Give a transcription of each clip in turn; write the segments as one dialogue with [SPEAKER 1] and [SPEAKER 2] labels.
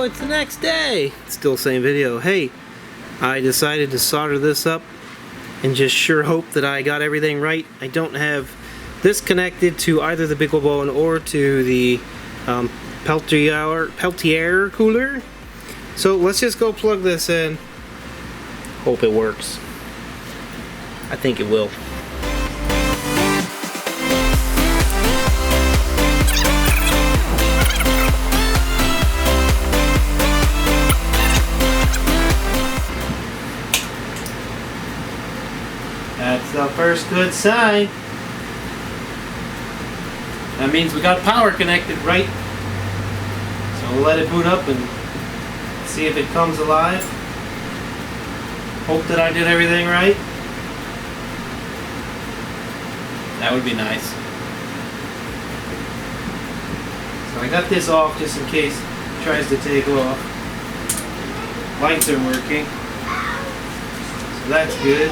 [SPEAKER 1] it's the next day. Still same video. Hey, I decided to solder this up and just sure hope that I got everything right. I don't have this connected to either the BeagleBone or to the Peltier cooler. So let's just go plug this in. Hope it works. I think it will. That's the first good sign. That means we got power connected, right? So we'll let it boot up and see if it comes alive. Hope that I did everything right. That would be nice. So I got this off just in case it tries to take off. Lights are working. So that's good.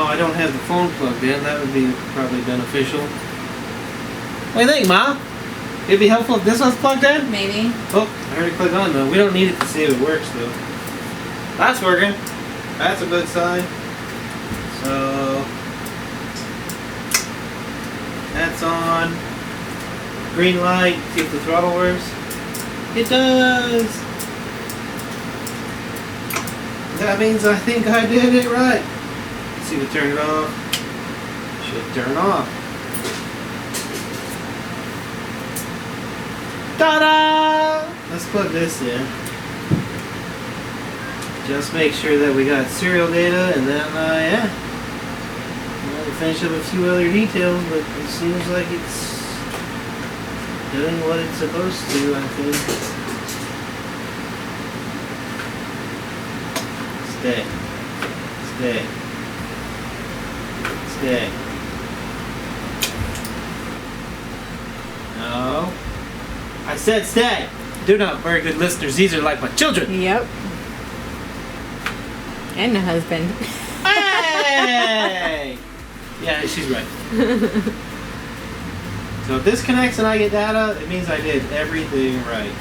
[SPEAKER 1] Oh, I don't have the phone plugged in. That would be probably beneficial. What do you think, Ma? It'd be helpful if this one's plugged in?
[SPEAKER 2] Maybe.
[SPEAKER 1] Oh, I already clicked on though. We don't need it to see if it works though. That's working. That's a good sign. So that's on. Green light. See if the throttle works. It does. That means I think I did it right. See if we turn it off. Should turn off. Ta-da! Let's plug this in. Just make sure that we got serial data, and then yeah, we'll finish up a few other details. But it seems like it's doing what it's supposed to. I think. Stay. Stay. Stay. No. I said stay. They're not very good listeners. These are like my children.
[SPEAKER 2] Yep. And a husband.
[SPEAKER 1] Hey! Yeah, she's right. So if this connects and I get data, it means I did everything right.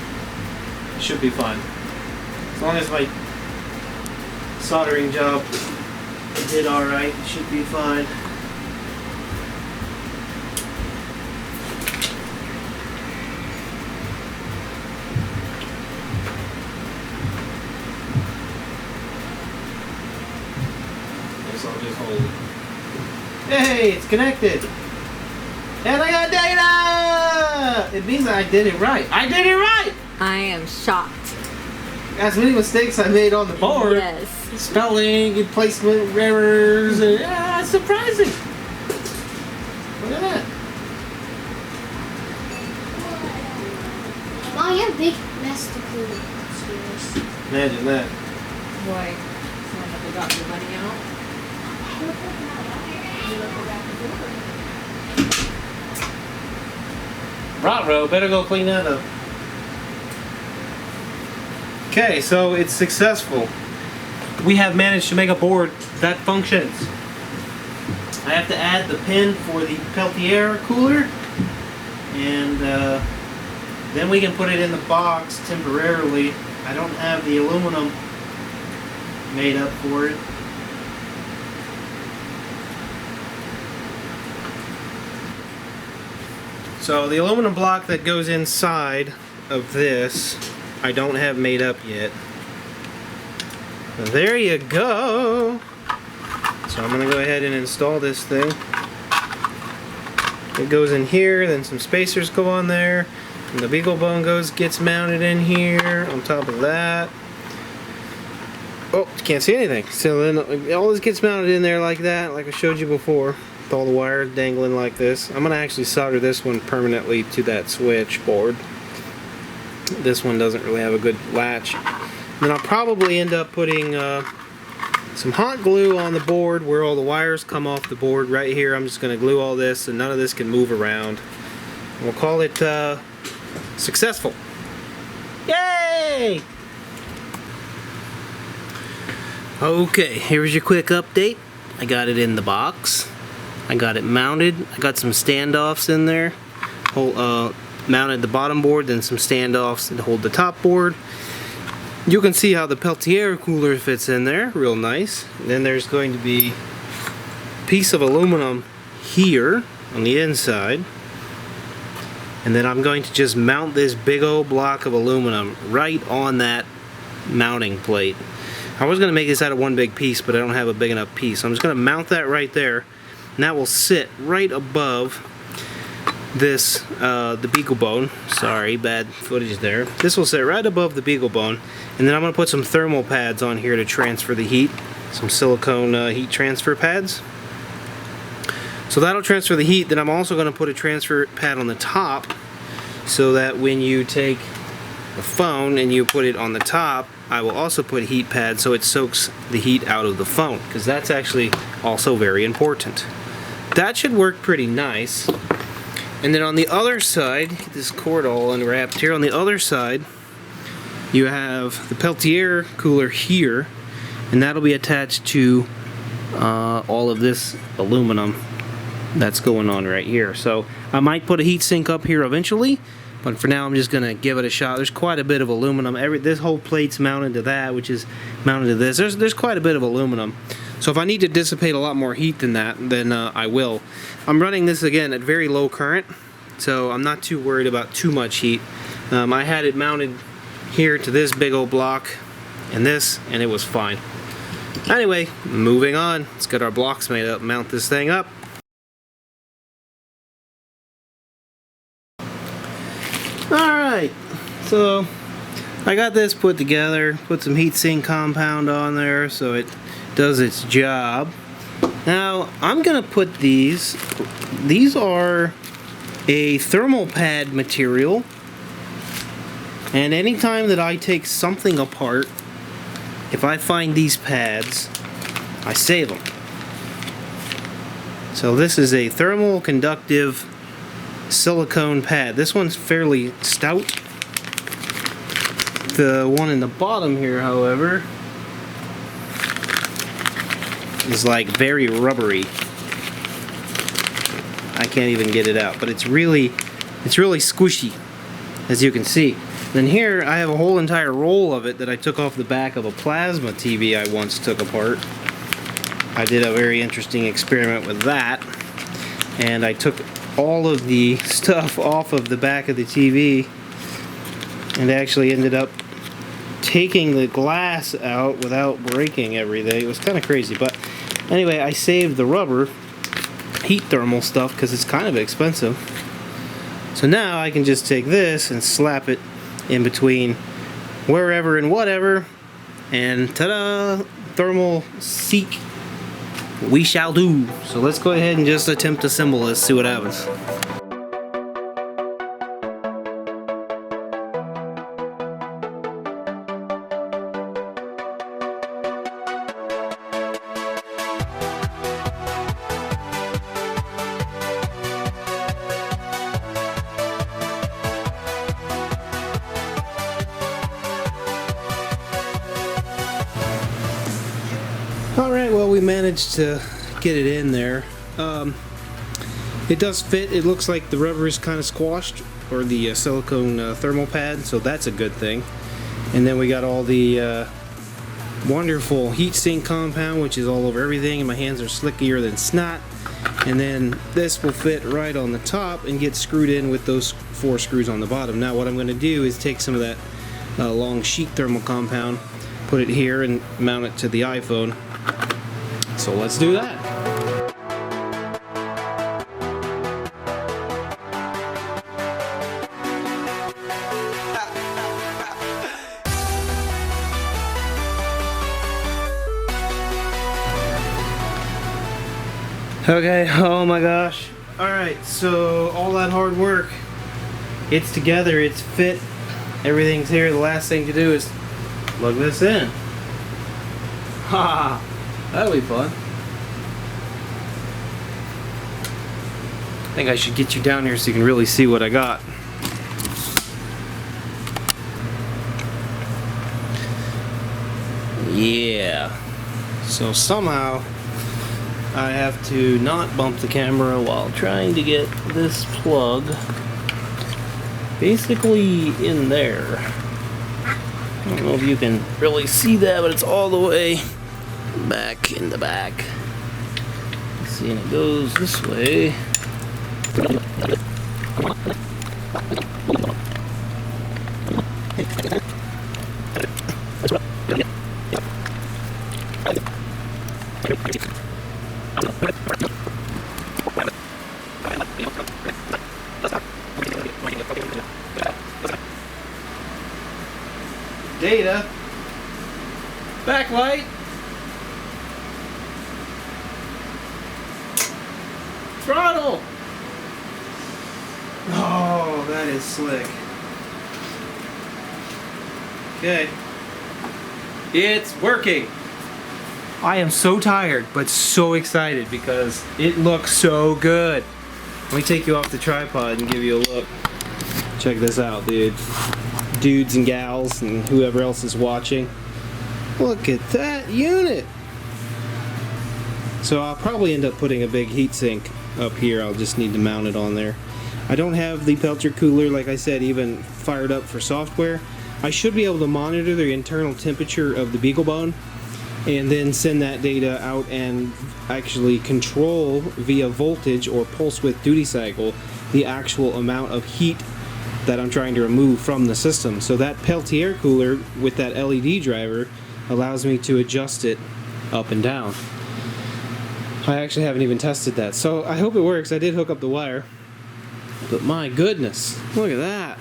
[SPEAKER 1] It should be fine. As long as my soldering job did alright, it should be fine. I'll just hold it. Hey, it's connected! And I got data! It means I did it right. I did it right!
[SPEAKER 2] I am shocked.
[SPEAKER 1] As many mistakes I made on the board.
[SPEAKER 2] Yes.
[SPEAKER 1] Spelling and placement errors. And, it's surprising. Look at that.
[SPEAKER 3] Wow, you have a big mess to clean upstairs.
[SPEAKER 1] Imagine that.
[SPEAKER 2] Boy, someone have to drop your money out.
[SPEAKER 1] Rotro, better go clean that up. Okay, so it's successful. We have managed to make a board that functions. I have to add the pin for the Peltier cooler, and then we can put it in the box temporarily. I don't have the aluminum made up for it. So the aluminum block that goes inside of this, I don't have made up yet. There you go. So I'm gonna go ahead and install this thing. It goes in here, then some spacers go on there, and the BeagleBone gets mounted in here on top of that. Oh, you can't see anything. So then all this gets mounted in there like that, like I showed you before. With all the wires dangling like this. I'm going to actually solder this one permanently to that switch board. This one doesn't really have a good latch. Then I'll probably end up putting some hot glue on the board where all the wires come off the board right here. I'm just going to glue all this and none of this can move around. We'll call it successful. Yay! Okay, here's your quick update. I got it in the box. I got it mounted. I got some standoffs in there, mounted the bottom board, then some standoffs to hold the top board. You can see how the Peltier cooler fits in there, real nice. And then there's going to be a piece of aluminum here on the inside. And then I'm going to just mount this big old block of aluminum right on that mounting plate. I was going to make this out of one big piece, but I don't have a big enough piece. So I'm just going to mount that right there. And that will sit right above this, the beagle bone. Sorry, bad footage there. This will sit right above the beagle bone. And then I'm going to put some thermal pads on here to transfer the heat. Some silicone heat transfer pads. So that'll transfer the heat. Then I'm also going to put a transfer pad on the top so that when you take the phone and you put it on the top, I will also put a heat pad so it soaks the heat out of the phone, because that's actually also very important. That should work pretty nice. And then on the other side, get this cord all unwrapped here, on the other side you have the Peltier cooler here, and that'll be attached to all of this aluminum that's going on right here. So I might put a heat sink up here eventually, but for now I'm just gonna give it a shot. There's quite a bit of aluminum. This whole plate's mounted to that, which is mounted to this. There's quite a bit of aluminum. So if I need to dissipate a lot more heat than that, then I will. I'm running this again at very low current, so I'm not too worried about too much heat. I had it mounted here to this big old block and this, and it was fine. Anyway, moving on. Let's get our blocks made up, mount this thing up. Alright, so I got this put together, put some heatsink compound on there so it does its job. Now I'm gonna put these are a thermal pad material, and anytime that I take something apart, if I find these pads, I save them. So this is a thermal conductive silicone pad. This one's fairly stout. The one in the bottom here, however, is like very rubbery. I can't even get it out, but it's really squishy, as you can see. Then here I have a whole entire roll of it that I took off the back of a plasma TV I once took apart. I did a very interesting experiment with that, and I took all of the stuff off of the back of the TV and actually ended up taking the glass out without breaking everything. It was kind of crazy, but anyway, I saved the rubber heat thermal stuff because it's kind of expensive. So now I can just take this and slap it in between wherever and whatever, and ta-da! Thermal seek we shall do. So let's go ahead and just attempt to assemble this, see what happens. Alright, well, we managed to get it in there. It does fit. It looks like the rubber is kind of squashed, or the silicone thermal pad, so that's a good thing. And then we got all the wonderful heatsink compound, which is all over everything, and my hands are slickier than snot. And then this will fit right on the top and get screwed in with those 4 screws on the bottom. Now what I'm going to do is take some of that long sheet thermal compound, put it here, and mount it to the iPhone. So let's do that. Okay, oh my gosh. Alright, so all that hard work, it's together, it's fit, everything's here. The last thing to do is plug this in. Ha! That'll be fun. I think I should get you down here so you can really see what I got. Yeah. So somehow I have to not bump the camera while trying to get this plug basically in there. I don't know if you can really see that, but it's all the way back in the back. See, and it goes this way. Data. Backlight. Throttle. Oh, that is slick. Okay. It's working. I am so tired, but so excited because it looks so good. Let me take you off the tripod and give you a look. Check this out, dude. Dudes and gals and whoever else is watching. Look at that unit. So I'll probably end up putting a big heatsink up here. I'll just need to mount it on there. I don't have the Peltier cooler, like I said, even fired up for software. I should be able to monitor the internal temperature of the BeagleBone and then send that data out and actually control via voltage or pulse width duty cycle the actual amount of heat that I'm trying to remove from the system. So that Peltier cooler with that LED driver allows me to adjust it up and down. I actually haven't even tested that, so I hope it works. I did hook up the wire, but my goodness, look at that.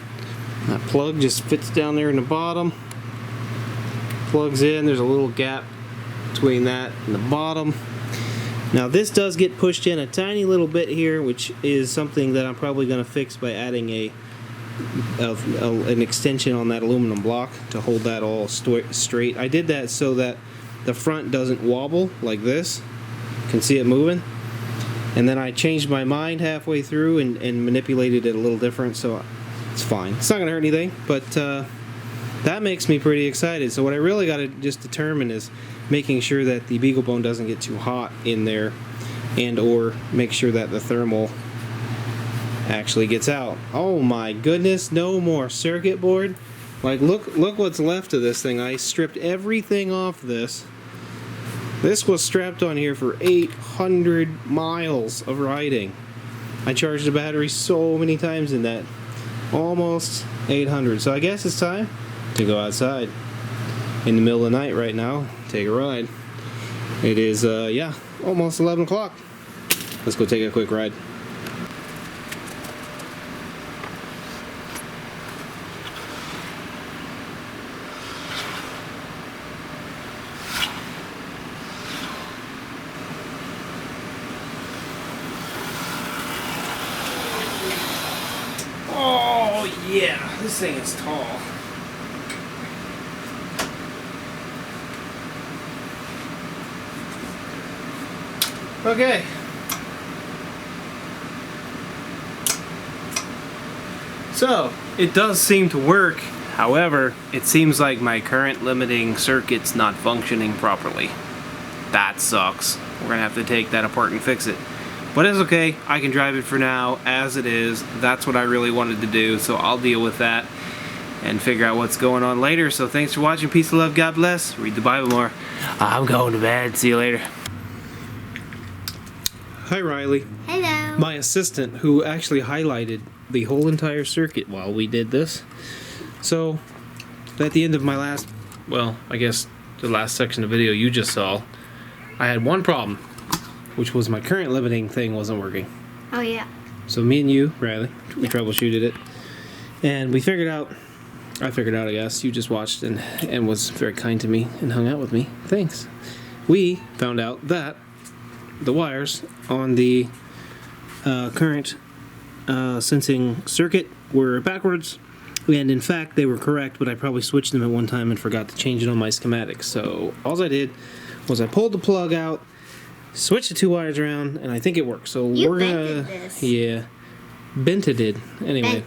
[SPEAKER 1] That plug just fits down there in the bottom, plugs in. There's a little gap between that and the bottom. Now this does get pushed in a tiny little bit here, which is something that I'm probably going to fix by adding an extension on that aluminum block to hold that all straight. I did that so that the front doesn't wobble like this. You can see it moving. And then I changed my mind halfway through and manipulated it a little different, so it's fine. It's not going to hurt anything, but that makes me pretty excited. So what I really got to just determine is making sure that the BeagleBone doesn't get too hot in there, and or make sure that the thermal actually gets out. Oh my goodness, no more circuit board. Like look what's left of this thing. I stripped everything off this. This was strapped on here for 800 miles of riding. I charged the battery so many times in that. Almost 800. So I guess it's time to go outside in the middle of the night right now, take a ride. It is yeah, almost 11 o'clock. Let's go take a quick ride. Oh yeah, this thing is tall. Okay. So, it does seem to work. However, it seems like my current limiting circuit's not functioning properly. That sucks. We're gonna have to take that apart and fix it. But it's okay, I can drive it for now as it is. That's what I really wanted to do, so I'll deal with that and figure out what's going on later. So thanks for watching, peace and love, God bless, read the Bible more. I'm going to bed, see you later. Hi Riley.
[SPEAKER 3] Hello.
[SPEAKER 1] My assistant, who actually highlighted the whole entire circuit while we did this. So, at the end of my last, well, I guess the last section of the video you just saw, I had one problem, which was my current limiting thing wasn't working.
[SPEAKER 3] Oh yeah.
[SPEAKER 1] So me and you, Riley, we troubleshooted it, and we figured out, I figured out, I guess, you just watched and was very kind to me and hung out with me. Thanks. We found out that the wires on the current sensing circuit were backwards, and in fact they were correct, but I probably switched them at one time and forgot to change it on my schematics. So all I did was I pulled the plug out, switched the two wires around, and I think it worked. So
[SPEAKER 3] You
[SPEAKER 1] we're gonna,
[SPEAKER 3] this.
[SPEAKER 1] yeah, Bented did. Anyway,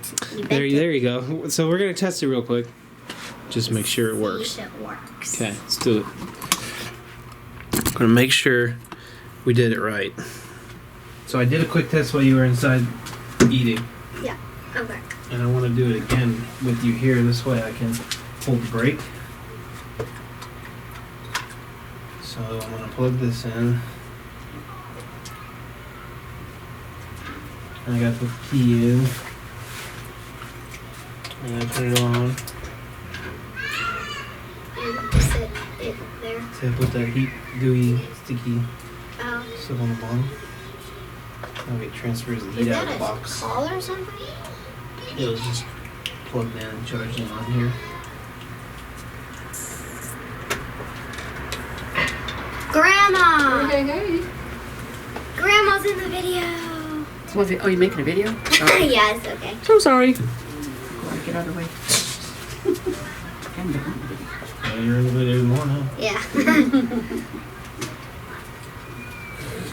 [SPEAKER 1] there you go. So we're gonna test it real quick, just make sure it works.
[SPEAKER 3] See if it works.
[SPEAKER 1] Okay, let's do it. I'm gonna make sure we did it right. So I did a quick test while you were inside eating.
[SPEAKER 3] Yeah. Okay.
[SPEAKER 1] And I want to do it again with you here. This way I can hold the brake. So I'm going to plug this in. And I got to put the key in. And I put it on.
[SPEAKER 3] And set it there.
[SPEAKER 1] So I put that heat, gooey, sticky
[SPEAKER 3] Oh.
[SPEAKER 1] stuff on the bottom. That way it transfers the
[SPEAKER 3] Is
[SPEAKER 1] heat out
[SPEAKER 3] that
[SPEAKER 1] of the
[SPEAKER 3] a
[SPEAKER 1] box.
[SPEAKER 3] call or something?
[SPEAKER 1] It was just plugged in and charged in on here.
[SPEAKER 3] Grandma!
[SPEAKER 2] Okay, hey.
[SPEAKER 3] Grandma's in the video!
[SPEAKER 2] So was it? Oh, you making a video? Oh.
[SPEAKER 3] Yeah, it's okay.
[SPEAKER 2] So sorry. Go on, get out of the way. And
[SPEAKER 1] Yeah, you're in the video more now.
[SPEAKER 3] Yeah.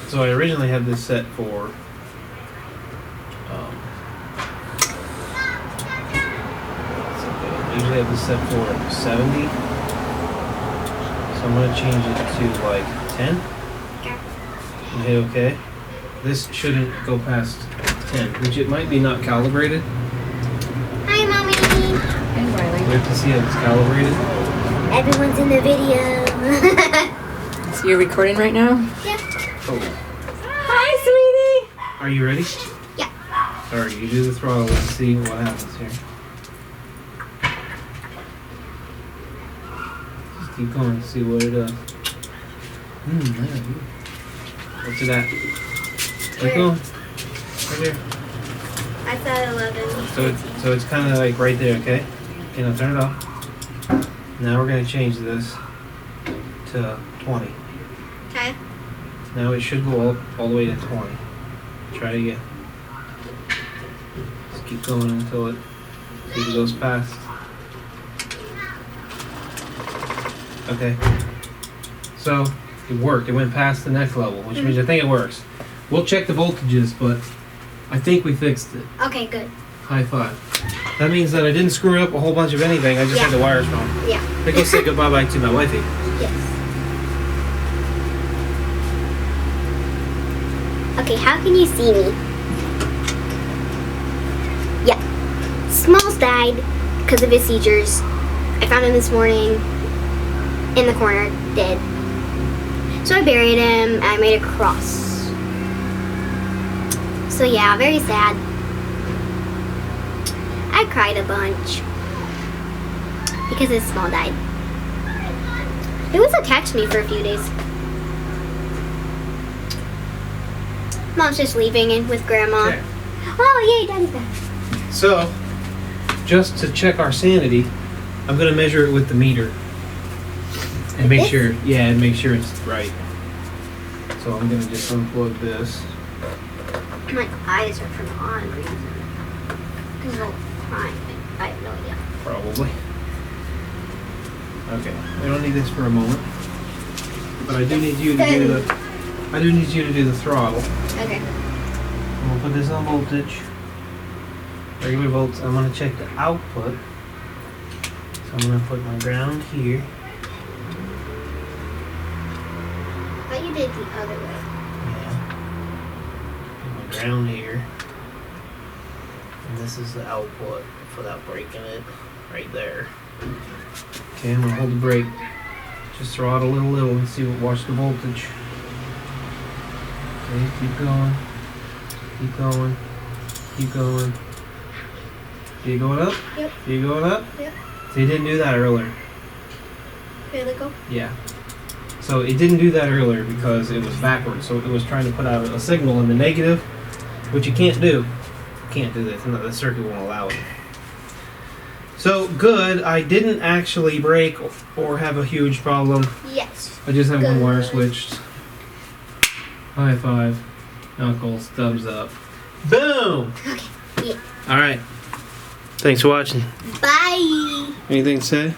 [SPEAKER 1] So I originally had this set for I usually have this set for 70. So I'm going to change it to like 10.
[SPEAKER 3] Okay.
[SPEAKER 1] Okay. This shouldn't go past 10, which it might be not calibrated.
[SPEAKER 3] Hi, Mommy!
[SPEAKER 2] Hey,
[SPEAKER 1] We
[SPEAKER 2] Riley.
[SPEAKER 1] have to see how it's calibrated.
[SPEAKER 3] Everyone's in the video.
[SPEAKER 2] So you're recording right now?
[SPEAKER 3] Yep.
[SPEAKER 1] Oh.
[SPEAKER 2] Hi, sweetie.
[SPEAKER 1] Are you ready?
[SPEAKER 3] Yeah.
[SPEAKER 1] Alright, you do the throttle. Let's see what happens here. Just keep going, see what it does. Yeah. What's it at? Keep going. Right there.
[SPEAKER 3] I thought 11.
[SPEAKER 1] So it's kind of like right there, okay? Okay, now turn it off. Now we're going to change this to 20.
[SPEAKER 3] Okay.
[SPEAKER 1] Now it should go all the way to 20. Try it again. Just keep going until it goes past. Okay. So it worked. It went past the next level, which means I think it works. We'll check the voltages, but I think we fixed it.
[SPEAKER 3] Okay, good.
[SPEAKER 1] High five. That means that I didn't screw up a whole bunch of anything. I just had the wires wrong.
[SPEAKER 3] Yeah.
[SPEAKER 1] I go say goodbye to my wifey.
[SPEAKER 3] Yes. Okay, how can you see me? Yeah. Smalls died because of his seizures. I found him this morning in the corner, dead. So I buried him and I made a cross. So yeah, very sad. I cried a bunch because his small died. He was attached to me for a few days. Mom's just leaving in with Grandma.
[SPEAKER 1] Okay.
[SPEAKER 3] Oh, yay, Daddy's back.
[SPEAKER 1] So, just to check our sanity, I'm gonna measure it with the meter and make
[SPEAKER 3] This?
[SPEAKER 1] sure, yeah, and make sure it's right. So I'm gonna just unplug this.
[SPEAKER 3] My eyes are for the on reason. Because of crying. I have no idea.
[SPEAKER 1] Probably. Okay, we don't need this for a moment, but I do need you to do the. I do need you to do the throttle.
[SPEAKER 3] Okay.
[SPEAKER 1] I'm gonna put this on voltage. Regular volts. I'm gonna check the output. So I'm gonna put my ground here.
[SPEAKER 3] But you did the other way.
[SPEAKER 1] Yeah. Put my ground here. And this is the output without breaking it. Right there. Okay, I'm gonna hold the brake. Just throttle it a little and see what. Watch the voltage. Okay, keep going. Keep going. Keep going. Are you going up?
[SPEAKER 3] Yep.
[SPEAKER 1] Are you going up?
[SPEAKER 3] Yep.
[SPEAKER 1] So you didn't do that earlier.
[SPEAKER 3] Here they go.
[SPEAKER 1] Yeah. So it didn't do that earlier because it was backwards. So it was trying to put out a signal in the negative, which you can't do. You can't do this. The circuit won't allow it. So good. I didn't actually break or have a huge problem.
[SPEAKER 3] Yes.
[SPEAKER 1] I just have one wire
[SPEAKER 3] Good.
[SPEAKER 1] switched. High five. Knuckles. Thumbs up. Boom!
[SPEAKER 3] Okay. Yeah.
[SPEAKER 1] Alright. Thanks for watching.
[SPEAKER 3] Bye.
[SPEAKER 1] Anything to say?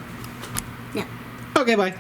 [SPEAKER 3] No.
[SPEAKER 1] Okay, bye.